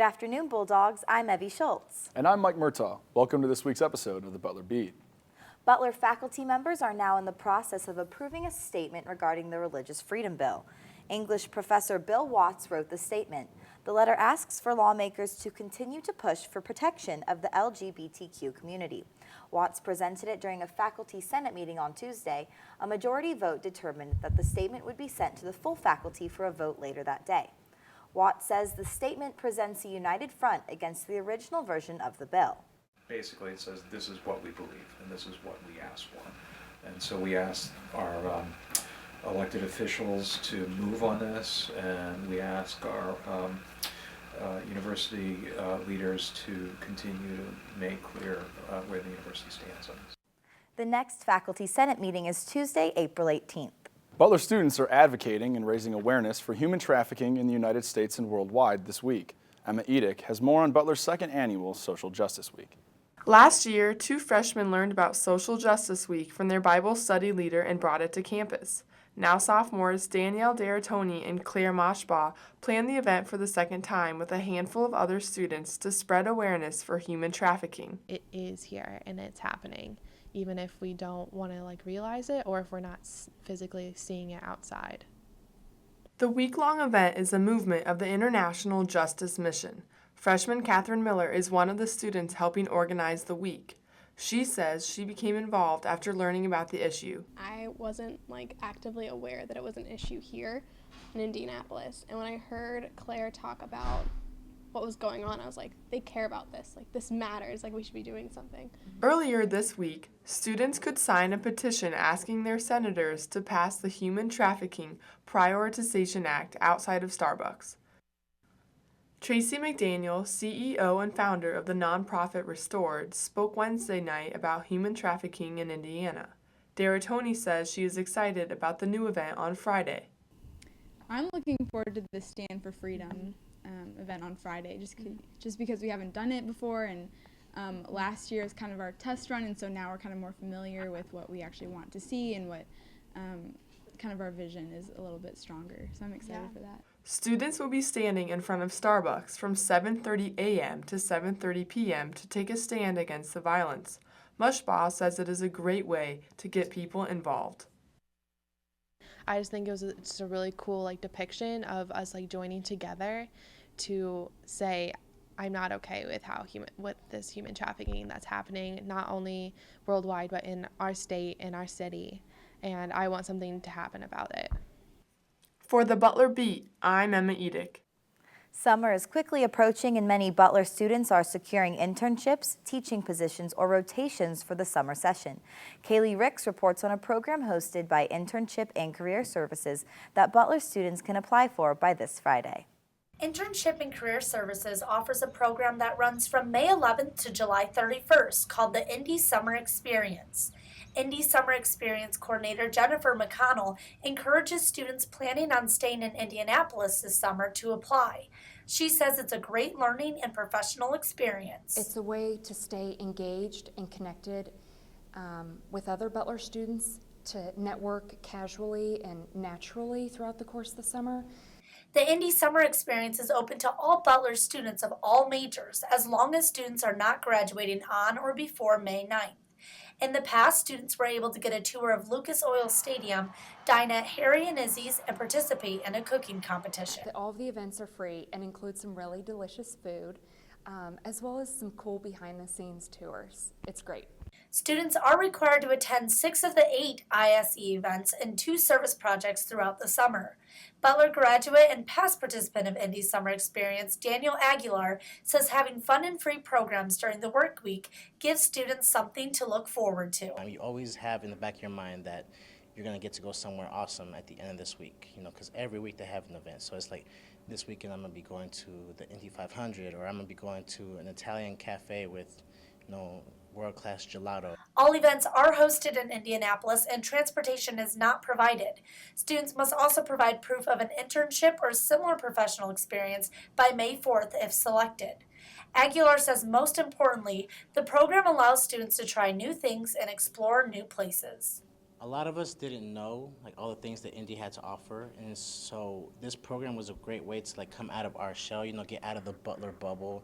Good afternoon, Bulldogs. I'm Evie Schultz. And I'm Mike Murtaugh. Welcome to this week's episode of the Butler Beat. Butler faculty members are now in the process of approving a statement regarding the Religious Freedom Bill. English professor Bill Watts wrote the statement. The letter asks for lawmakers to continue to push for protection of the LGBTQ community. Watts presented it during a faculty senate meeting on Tuesday. A majority vote determined that the statement would be sent to the full faculty for a vote later that day. Watts says the statement presents a united front against the original version of the bill. Basically, it says this is what we believe and this is what we ask for. And so we asked our elected officials to move on this, and we ask our university leaders to continue to make clear where the university stands on this. The next faculty senate meeting is Tuesday, April 18th. Butler students are advocating and raising awareness for human trafficking in the United States and worldwide this week. Emma Edick has more on Butler's second annual Social Justice Week. Last year, 2 freshmen learned about Social Justice Week from their Bible study leader and brought it to campus. Now sophomores Danielle Deratoni and Claire Moshbaugh planned the event for the second time with a handful of other students to spread awareness for human trafficking. It is here and it's happening, even if we don't want to realize it or if we're not physically seeing it outside. The week-long event is a movement of the International Justice Mission. Freshman Catherine Miller is one of the students helping organize the week. She says she became involved after learning about the issue. I wasn't actively aware that it was an issue here in Indianapolis. And when I heard Claire talk about what was going on, I was like, they care about this. This matters. We should be doing something. Earlier this week, students could sign a petition asking their senators to pass the Human Trafficking Prioritization Act outside of Starbucks. Tracy McDaniel, CEO and founder of the nonprofit Restored, spoke Wednesday night about human trafficking in Indiana. Deratoni says she is excited about the new event on Friday. I'm looking forward to the Stand for Freedom event on Friday, just because we haven't done it before, and last year is kind of our test run, and so now we're kind of more familiar with what we actually want to see and what kind of our vision is a little bit stronger. So I'm excited for that. Students will be standing in front of Starbucks from 7:30 a.m. to 7:30 p.m. to take a stand against the violence. Moshbaugh says it is a great way to get people involved. I just think it was just a really cool depiction of us joining together to say I'm not okay with this human trafficking that's happening not only worldwide but in our state, in our city, and I want something to happen about it. For the Butler Beat, I'm Emma Edick. Summer is quickly approaching and many Butler students are securing internships, teaching positions, or rotations for the summer session. Kaylee Ricks reports on a program hosted by Internship and Career Services that Butler students can apply for by this Friday. Internship and Career Services offers a program that runs from May 11th to July 31st called the Indy Summer Experience. Indy Summer Experience Coordinator Jennifer McConnell encourages students planning on staying in Indianapolis this summer to apply. She says it's a great learning and professional experience. It's a way to stay engaged and connected with other Butler students, to network casually and naturally throughout the course of the summer. The Indy Summer Experience is open to all Butler students of all majors, as long as students are not graduating on or before May 9th. In the past, students were able to get a tour of Lucas Oil Stadium, dine at Harry and Izzy's, and participate in a cooking competition. All of the events are free and include some really delicious food, as well as some cool behind-the-scenes tours. It's great. Students are required to attend 6 of the 8 ISE events and 2 service projects throughout the summer. Butler graduate and past participant of Indy Summer Experience, Daniel Aguilar, says having fun and free programs during the work week gives students something to look forward to. You always have in the back of your mind that you're going to get to go somewhere awesome at the end of this week, because every week they have an event. So it's this weekend I'm going to be going to the Indy 500, or I'm going to be going to an Italian cafe with, world-class gelato. All events are hosted in Indianapolis and transportation is not provided. Students must also provide proof of an internship or similar professional experience by May 4th if selected. Aguilar says most importantly, the program allows students to try new things and explore new places. A lot of us didn't know like all the things that Indy had to offer, and so this program was a great way to like come out of our shell, get out of the Butler bubble.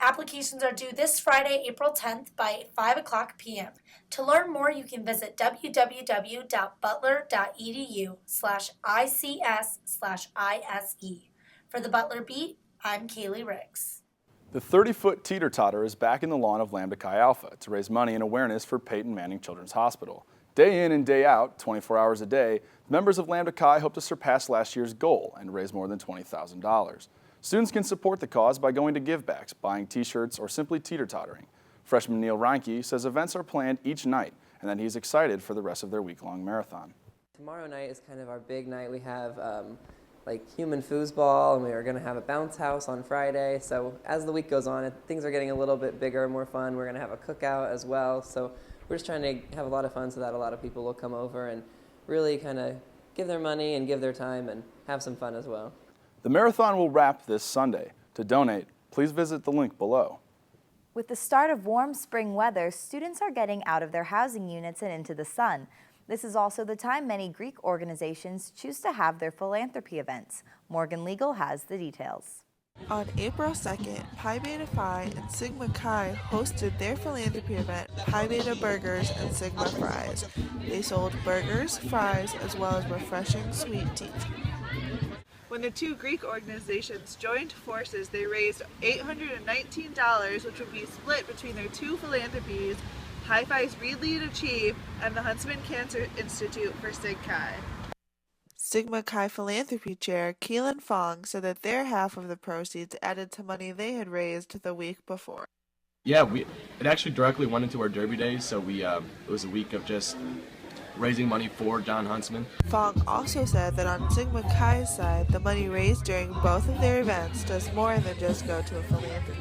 Applications are due this Friday, April 10th by 5 o'clock p.m. To learn more, you can visit www.butler.edu/ICS/ISE. For the Butler Beat, I'm Kaylee Ricks. The 30-foot teeter-totter is back in the lawn of Lambda Chi Alpha to raise money and awareness for Peyton Manning Children's Hospital. Day in and day out, 24 hours a day, members of Lambda Chi hope to surpass last year's goal and raise more than $20,000. Students can support the cause by going to givebacks, buying t-shirts, or simply teeter-tottering. Freshman Neil Reinke says events are planned each night and that he's excited for the rest of their week-long marathon. Tomorrow night is kind of our big night. We have like human foosball, and we are going to have a bounce house on Friday. So as the week goes on, things are getting a little bit bigger and more fun. We're going to have a cookout as well. So we're just trying to have a lot of fun so that a lot of people will come over and really kind of give their money and give their time and have some fun as well. The marathon will wrap this Sunday. To donate, please visit the link below. With the start of warm spring weather, students are getting out of their housing units and into the sun. This is also the time many Greek organizations choose to have their philanthropy events. Morgan Legal has the details. On April 2nd, Pi Beta Phi and Sigma Chi hosted their philanthropy event, Pi Beta Burgers and Sigma Fries. They sold burgers, fries, as well as refreshing sweet tea. When the two Greek organizations joined forces, they raised $819, which would be split between their two philanthropies, Hi Fi's Read, Lead, Achieve, and the Huntsman Cancer Institute for Sig Chi. Sigma Chi Philanthropy Chair Keelan Fong said that their half of the proceeds added to money they had raised the week before. Yeah, it actually directly went into our Derby Days, so it was a week of just raising money for John Huntsman. Fong also said that on Sigma Chi's side, the money raised during both of their events does more than just go to a philanthropy.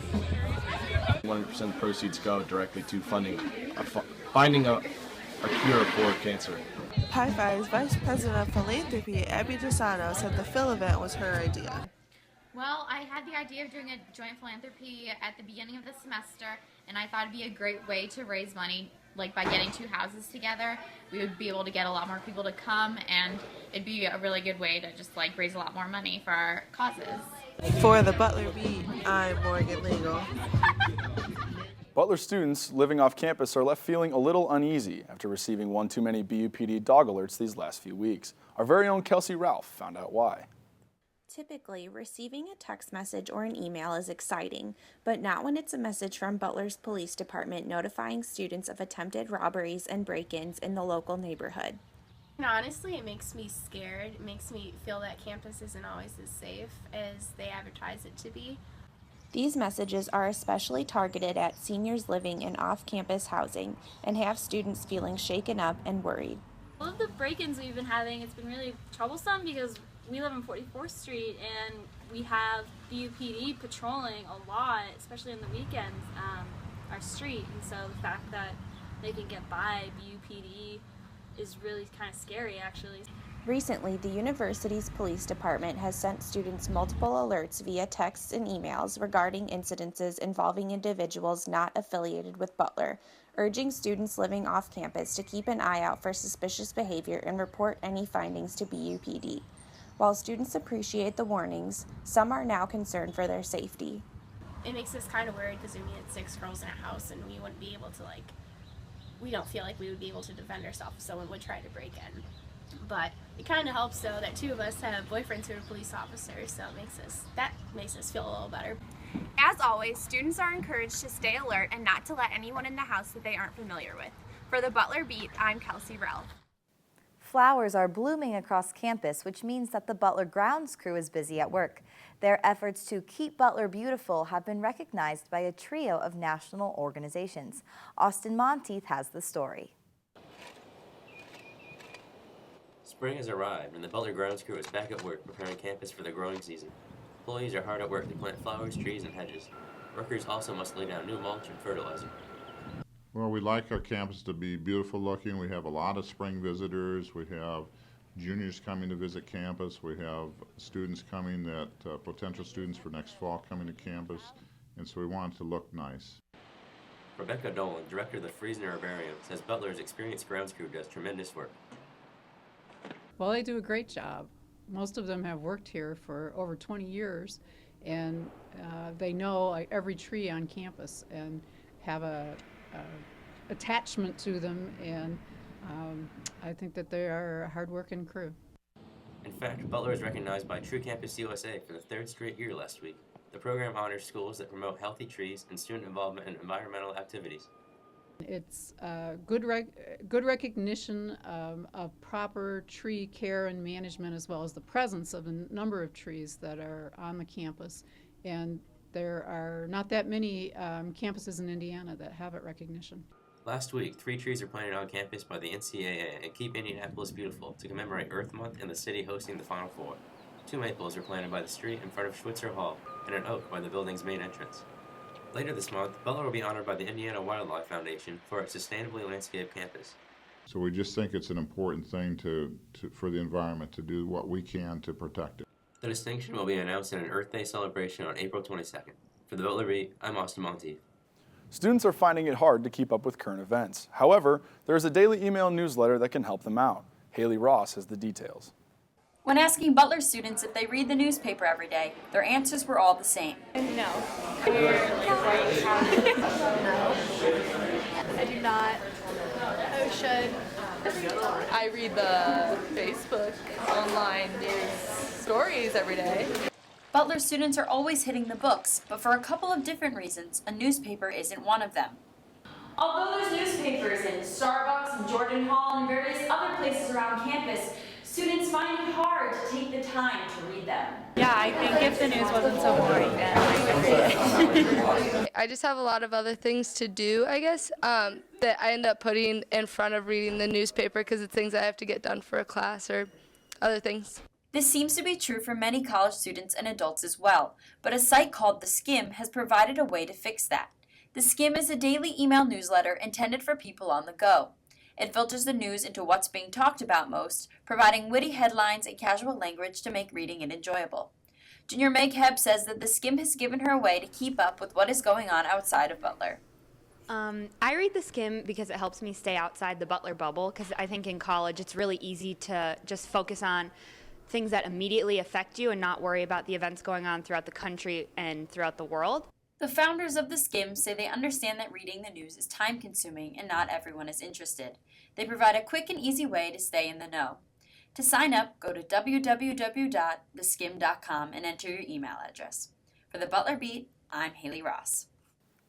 100% of the proceeds go directly to finding a cure for cancer. Pi Phi's Vice President of Philanthropy, Abby DeSano, said the Phil event was her idea. Well, I had the idea of doing a joint philanthropy at the beginning of the semester, and I thought it'd be a great way to raise money. Like by getting two houses together, we would be able to get a lot more people to come, and it'd be a really good way to just like raise a lot more money for our causes. For the Butler Beat, I'm Morgan Legal. Butler students living off campus are left feeling a little uneasy after receiving one too many BUPD dog alerts these last few weeks. Our very own Kelsey Ralph found out why. Typically, receiving a text message or an email is exciting, but not when it's a message from Butler's police department notifying students of attempted robberies and break-ins in the local neighborhood. Honestly, it makes me scared. It makes me feel that campus isn't always as safe as they advertise it to be. These messages are especially targeted at seniors living in off-campus housing and have students feeling shaken up and worried. All of the break-ins we've been having, it's been really troublesome because we live on 44th Street and we have BUPD patrolling a lot, especially on the weekends, our street. And so the fact that they can get by BUPD is really kind of scary, actually. Recently, the university's police department has sent students multiple alerts via texts and emails regarding incidences involving individuals not affiliated with Butler, urging students living off campus to keep an eye out for suspicious behavior and report any findings to BUPD. While students appreciate the warnings, some are now concerned for their safety. It makes us kind of worried because we had 6 girls in a house and we wouldn't be able to we don't feel like we would be able to defend ourselves if someone would try to break in. But it kind of helps though that 2 of us have boyfriends who are police officers, so that makes us feel a little better. As always, students are encouraged to stay alert and not to let anyone in the house that they aren't familiar with. For the Butler Beat, I'm Kelsey Rell. Flowers are blooming across campus, which means that the Butler grounds crew is busy at work. Their efforts to keep Butler beautiful have been recognized by a trio of national organizations. Austin Monteith has the story. Spring has arrived, and the Butler grounds crew is back at work preparing campus for the growing season. Employees are hard at work to plant flowers, trees, and hedges. Workers also must lay down new mulch and fertilizer. Well, we like our campus to be beautiful looking. We have a lot of spring visitors. We have juniors coming to visit campus. We have students coming potential students for next fall coming to campus. And so we want it to look nice. Rebecca Dolan, director of the Friesen Herbarium, says Butler's experienced grounds crew does tremendous work. Well, they do a great job. Most of them have worked here for over 20 years, and they know every tree on campus and have a attachment to them, and I think that they are a hard-working crew. In fact, Butler was recognized by True Campus USA for the third straight year last week. The program honors schools that promote healthy trees and student involvement in environmental activities. It's good recognition of proper tree care and management, as well as the presence of a number of trees that are on the campus. And there are not that many campuses in Indiana that have that recognition. Last week, 3 trees were planted on campus by the NCAA and Keep Indianapolis Beautiful to commemorate Earth Month and the city hosting the Final Four. 2 maples were planted by the street in front of Schweitzer Hall and an oak by the building's main entrance. Later this month, Butler will be honored by the Indiana Wildlife Foundation for its sustainably landscaped campus. So we just think it's an important thing for the environment to do what we can to protect it. The distinction will be announced in an Earth Day celebration on April 22nd. For the Butler Beat, I'm Austin Monteith. Students are finding it hard to keep up with current events. However, there is a daily email newsletter that can help them out. Haley Ross has the details. When asking Butler students if they read the newspaper every day, their answers were all the same. No. No. I do not. I should. I read the Facebook online news stories every day. Butler students are always hitting the books, but for a couple of different reasons, a newspaper isn't one of them. Although there's newspapers in Starbucks and Jordan Hall and various other places around campus, students find it hard to take the time to read them. Yeah, I think if the news wasn't so boring, then I would read it. I just have a lot of other things to do, I guess, that I end up putting in front of reading the newspaper because it's things I have to get done for a class or other things. This seems to be true for many college students and adults as well, but a site called The Skim has provided a way to fix that. The Skim is a daily email newsletter intended for people on the go. It filters the news into what's being talked about most, providing witty headlines and casual language to make reading it enjoyable. Junior Meg Hebb says that The Skim has given her a way to keep up with what is going on outside of Butler. I read The Skim because it helps me stay outside the Butler bubble, because I think in college it's really easy to just focus on things that immediately affect you and not worry about the events going on throughout the country and throughout the world. The founders of The Skim say they understand that reading the news is time-consuming and not everyone is interested. They provide a quick and easy way to stay in the know. To sign up, go to www.theskim.com and enter your email address. For the Butler Beat, I'm Haley Ross.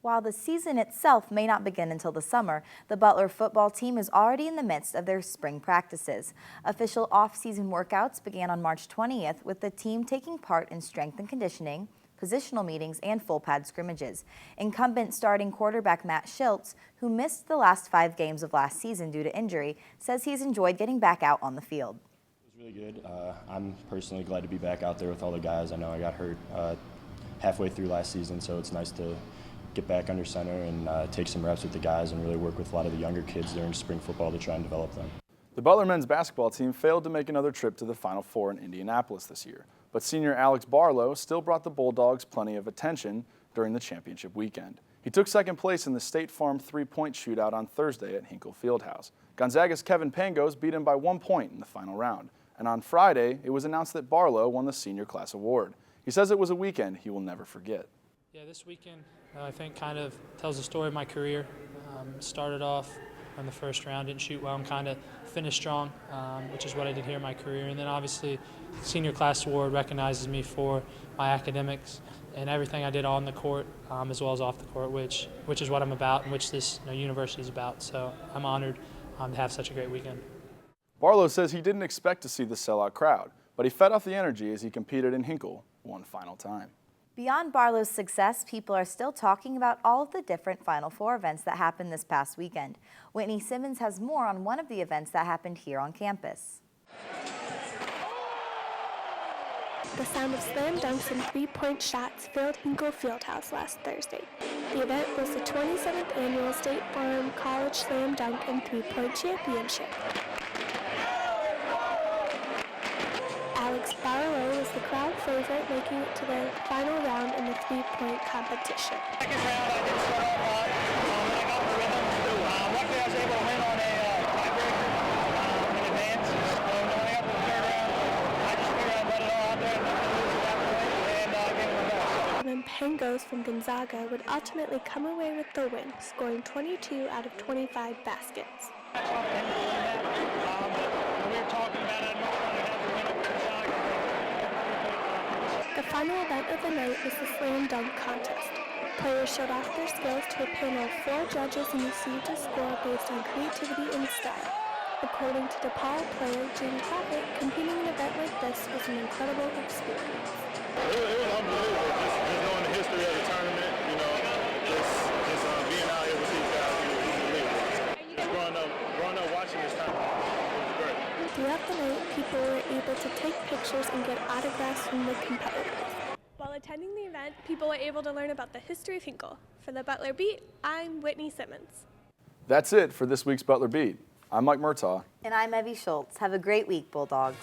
While the season itself may not begin until the summer, the Butler football team is already in the midst of their spring practices. Official off-season workouts began on March 20th with the team taking part in strength and conditioning, positional meetings, and full pad scrimmages. Incumbent starting quarterback Matt Schiltz, who missed the last 5 games of last season due to injury, says he's enjoyed getting back out on the field. It was really good. I'm personally glad to be back out there with all the guys. I know I got hurt halfway through last season, so it's nice to get back under center and take some reps with the guys and really work with a lot of the younger kids during spring football to try and develop them. The Butler men's basketball team failed to make another trip to the Final Four in Indianapolis this year, but senior Alex Barlow still brought the Bulldogs plenty of attention during the championship weekend. He took second place in the State Farm three-point shootout on Thursday at Hinkle Fieldhouse. Gonzaga's Kevin Pangos beat him by 1 point in the final round. And on Friday, it was announced that Barlow won the senior class award. He says it was a weekend he will never forget. Yeah, this weekend I think kind of tells the story of my career. Started off in the first round, didn't shoot well, and kind of finished strong, which is what I did here in my career. And then obviously, senior class award recognizes me for my academics and everything I did on the court as well as off the court, which is what I'm about and which this university is about. So I'm honored to have such a great weekend. Barlow says he didn't expect to see the sellout crowd, but he fed off the energy as he competed in Hinkle one final time. Beyond Barlow's success, people are still talking about all of the different Final Four events that happened this past weekend. Whitney Simmons has more on one of the events that happened here on campus. The sound of slam dunks and three-point shots filled Hinkle Fieldhouse last Thursday. The event was the 27th annual State Farm College Slam Dunk and Three-Point Championship. Alex Alex Barlow was the crowd favorite, making it to the final round in the three-point competition. Second round, I didn't start off hot. Then I got the rhythm. Luckily, I was able to win on a tiebreaker in advance. When I got to the third round, I just figured I'd let it all out there and lose at that point and give it my best. And then Pangos from Gonzaga would ultimately come away with the win, scoring 22 out of 25 baskets. We were talking about it. The final event of the night was the slam dunk contest. Players showed off their skills to a panel of 4 judges and received a score based on creativity and style. According to DePaul player Jane Crockett, competing in an event like this was an incredible experience. It was unbelievable, just knowing the history of the tournament, just being out here with these guys, it was unbelievable. Just growing up watching this tournament, it was great. Throughout the night, people were able to take pictures and get autographs from the competitors. While attending the event, people were able to learn about the history of Hinkle. For the Butler Beat, I'm Whitney Simmons. That's it for this week's Butler Beat. I'm Mike Murtaugh. And I'm Evie Schultz. Have a great week, Bulldogs.